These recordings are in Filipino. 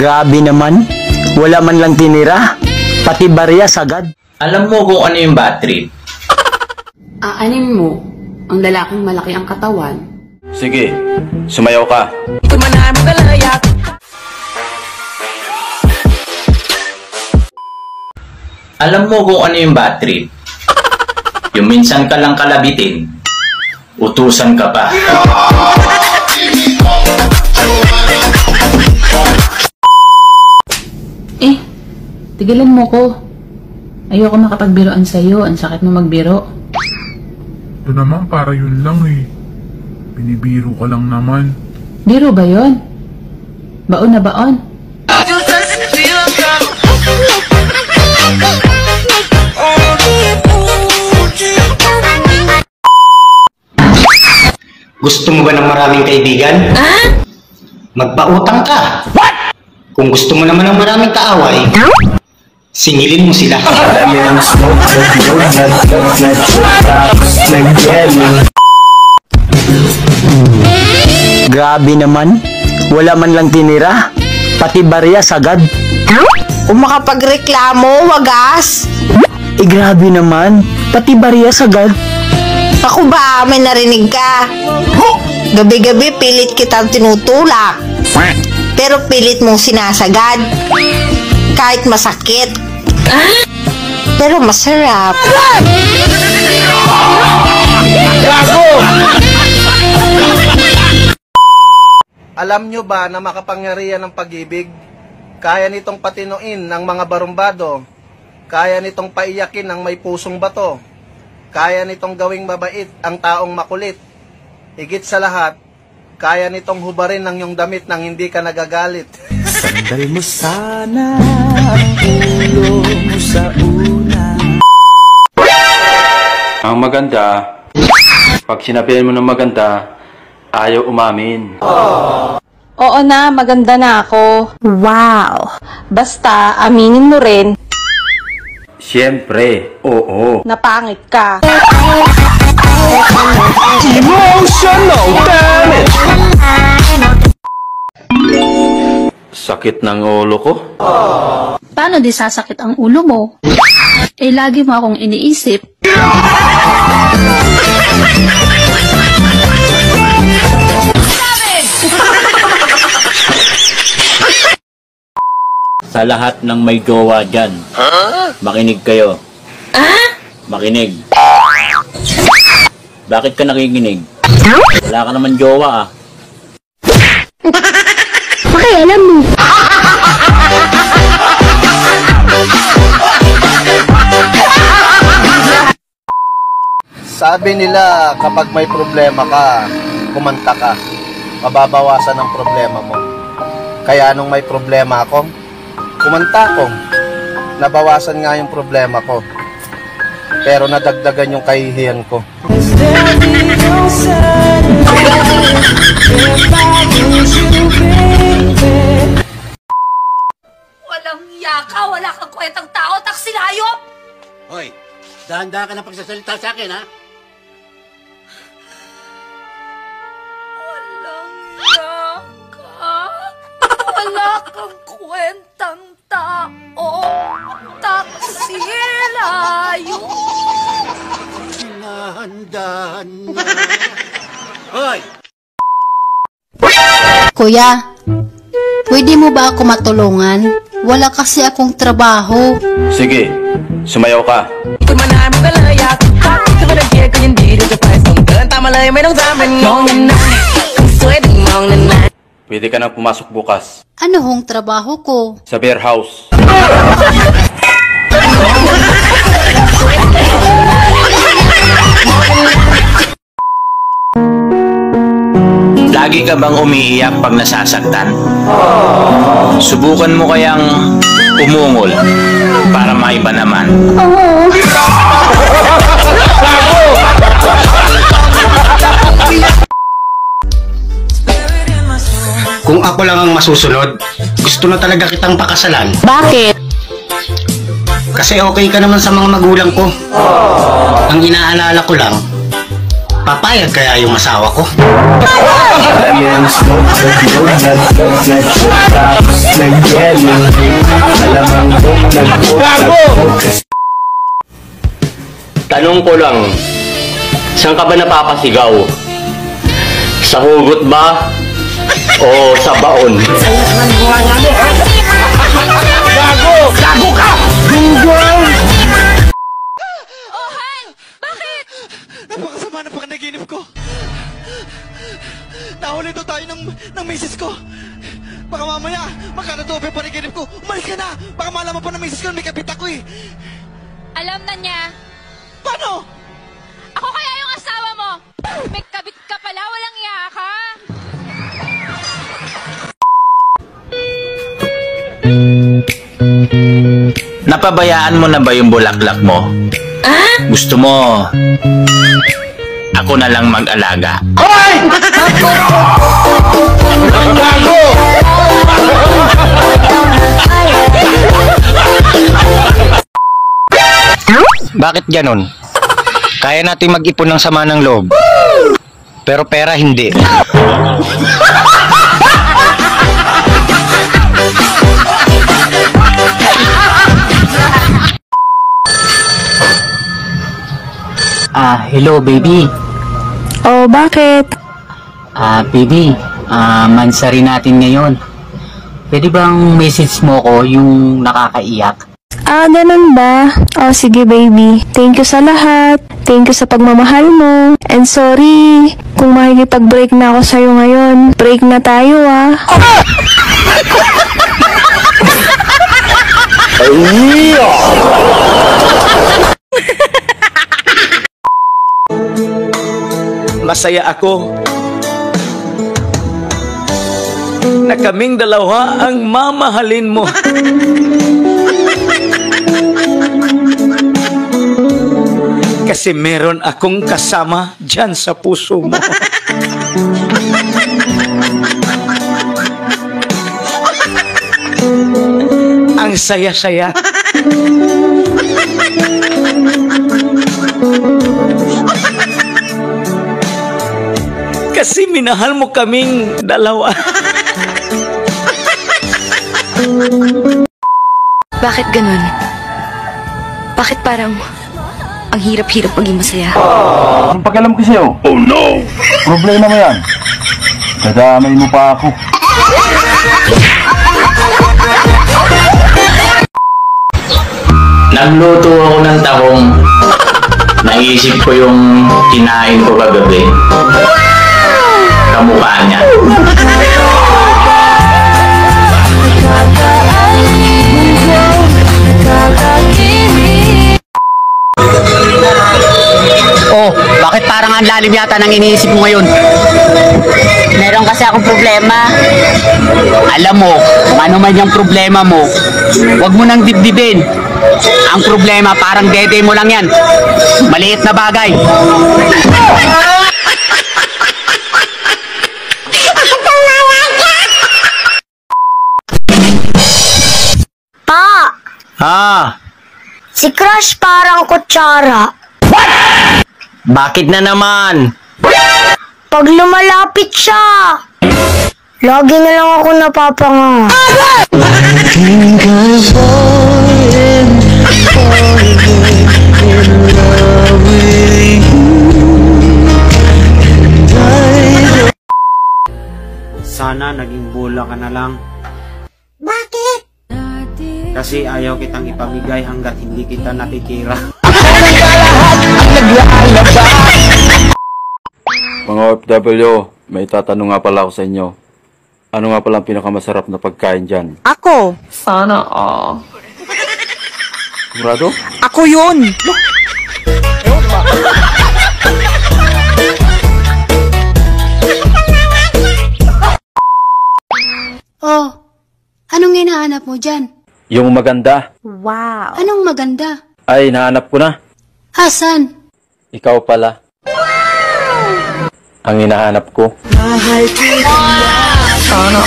Grabe naman, wala man lang tinira, pati barya sagad. Alam mo kung ano yung bad trip? Aanin mo ang lalaking malaki ang katawan. Sige, sumayaw ka. Alam mo kung ano yung bad trip? Yung minsan ka lang kalabitin, utusan ka pa. Tigilan mo ko. Ayoko makapagbiroan sa'yo. Ang sakit mo magbiro. Ito naman para yun lang eh. Binibiro ka lang naman. Biro ba yon? Baon na baon. Gusto mo ba ng maraming kaibigan? Magpautang ka. What? Kung gusto mo naman ng maraming kaaway, singilin mo sila. Grabe naman, wala man lang tinira, pati barya sagad. Kung makapagreklamo, wagas. Grabe naman, pati barya sagad. Ako ba, may narinig ka? Gabi-gabi pilit kitang tinutulak. Pero pilit mong sinasagad. Kahit masakit. Pero masarap. Alam nyo ba na makapangyarihan ng pag-ibig? Kaya nitong patinuin ng mga barumbado. Kaya nitong paiyakin ng may pusong bato. Kaya nitong gawing mabait ang taong makulit. Higit sa lahat, kaya nitong hubarin ng iyong damit nang hindi ka nagagalit. Sandal mo sana ang ulo mo sa una. Ang maganda, pag sinabihan mo ng maganda, ayaw umamin. Oo na, maganda na ako. Wow. Basta, aminin mo rin, Siyempre, oo. napangit ka. Emotional damage! Sakit ng ulo ko. Paano di sasakit ang ulo mo? Lagi mo akong iniisip. Sa lahat ng may jowa dyan, makinig kayo. Makinig. Bakit ka nakikinig? Wala ka naman jowa ah. Pakialam mo. Sabi nila, kapag may problema ka, kumanta ka. Mababawasan ang problema mo. Kaya nung may problema ako, kumanta ko. Nabawasan nga yung problema ko. Pero nadagdagan yung kahihiyan ko. Walang yaka, wala kang kwentang tao, taksi na hayop! Hoy, dahan-dahan ka na pagsasalita sa akin, ha? Walang yaka, wala kang kwentang tao, taksi layo. Dahan-dahan na. Hoy! Kuya, pwede mo ba ako matulungan? Wala kasi akong trabaho. Sige, sumayaw ka. Pwede ka nang pumasok bukas. Ano hong trabaho ko? Sa beer house. Lagi ka bang umiiyak pag nasasaktan? Subukan mo kayang umungol para maiba naman. Kung ako lang ang masusunod, gusto na talaga kitang pakasalan. Bakit? Kasi okay ka naman sa mga magulang ko. Ang inaalala ko lang, papayag kaya yung asawa ko? yelo. Malamang Gago! Tanong ko lang, saan ka ba napapasigaw? Sa hugot ba? O sa baon? Gago! Gago ka! Google! Napakasama na pagkanaginip ko. Nahuli daw tayo ng misis ko. Baka mamaya, magkanotope pa rin ginip ko. Umalis ka na! Baka malaman pa ng misis ko na may kapit ako eh. Alam na niya. Paano? Ako kaya yung asawa mo. May kabit ka pala, walang iya ka. Napabayaan mo na ba yung bulaklak mo? Gusto mo, ako na lang mag-alaga. Hoy! Gago! Bakit ganon? Kaya nating mag-ipon ng sama ng loob. Pero pera hindi. Hello baby. Oh, bakit? Baby, mansari natin ngayon. Pwede bang message mo ko yung nakakaiyak? Ganun ba? Oh, sige baby. Thank you sa lahat. Thank you sa pagmamahal mo. And sorry kung makikipag-break na ako sa'yo ngayon. Break na tayo Masaya ako na kaming dalawa ang mamahalin mo. Kasi meron akong kasama dyan sa puso mo. Ang saya-saya. Kasi minahal mo kaming dalawa. Bakit ganun? Bakit parang ang hirap-hirap maging masaya? Anong pakialam ko sa'yo? Oh no! Problema mo yan. Kadamay mo pa ako. Nagluto ako ng tahong. Naisip ko yung kinain ko kagabi. Kamukha niya. Oh, bakit parang ang lalim yata ng iniisip mo ngayon? Meron kasi akong problema. Alam mo, kung ano man yung problema mo, huwag mo nang dibdibin. Ang problema parang dede mo lang yan. Maliit na bagay. Pa! Si Crush parang kutsara. Bakit na naman? Pag lumalapit siya, lagi na lang ako napapanga. Sana naging bola ka na lang. Bakit? Kasi ayaw kitang ipamigay hanggat hindi kita nakikira. Mga OFW, may tatanong nga pala ako sa inyo. Ano nga pala ang pinakamasarap na pagkain dyan? Ako. Sana all. Sigurado? Ako yun! Oh, anong hinahanap mo dyan? Yung maganda. Wow. Anong maganda? Ay, nahanap ko na. Hasan? Ikaw pala. Ang hinahanap ko. Mahal ko sana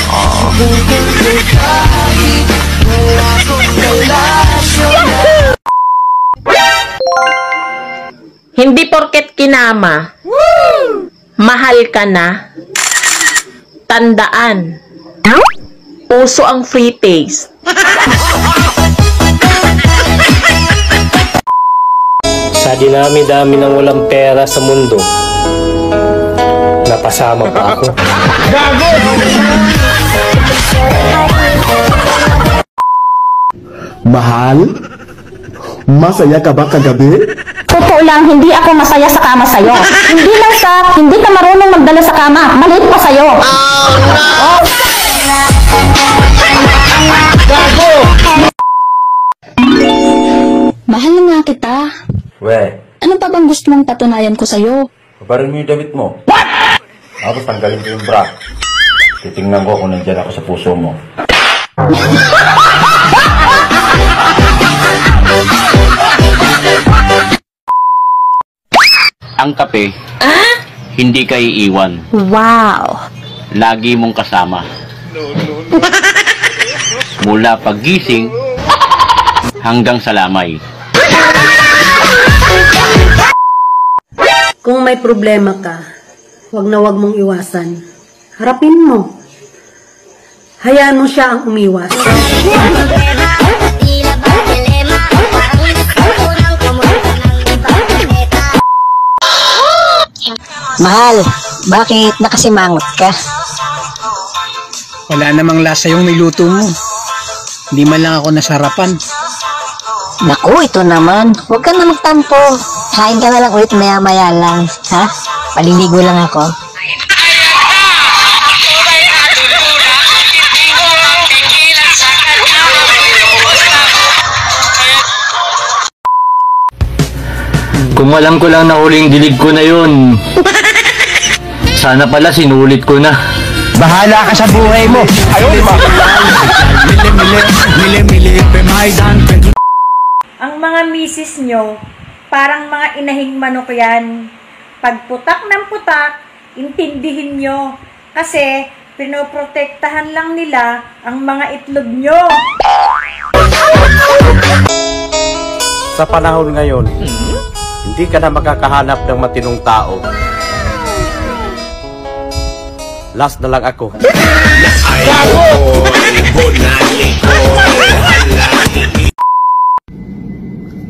Hindi porket kinama, mahal ka na, tandaan, puso ang free taste. Sa dinami-dami ng walang pera sa mundo, napasama pa ako. Mahal? Masaya ka ba kagabi? Totoo lang, hindi ako masaya sa kama sa'yo. Hindi lang sa, hindi ka marunong magdala sa kama. Maliit pa sa'yo. Mahal na nga kita. We, Ano pa bang gusto mong patunayan ko sa'yo? kabarin mo yung damit mo. Tapos tanggalin ko yung bra. Titingnan ko kung nandyan ako sa puso mo. Ang kape, hindi ka iiwan. Wow. Lagi mong kasama. Mula paggising hanggang sa lamay. Kung may problema ka, wag na wag mong iwasan. Harapin mo. Hayaan mo siya ang umiwas. Mahal, bakit nakasimangot ka? Wala namang lasa yung niluto mo. Hindi man lang ako nasarapan. Naku, ito naman. Huwag ka na magtampo. Kain ka na lang ulit maya-maya lang. Ha? Paliligo lang ako. Kung alam ko lang na huling dilig ko na yun, sana pala sinulit ko na. Bahala ka sa buhay mo. Ayun ba? Ang mga misis nyo, parang mga inahing manok yan. Pagputak ng putak, intindihin nyo. Kasi, pinoprotektahan lang nila ang mga itlog nyo. Sa panahon ngayon, hindi ka na makakahanap ng matinong tao. Last na lang ako.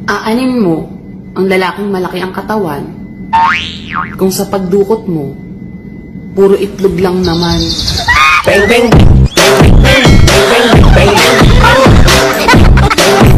Aanin mo ang lalaking malaki ang katawan kung sa pagdukot mo, puro itlog lang naman. Bang, bang, bang, bang, bang, bang, bang, bang.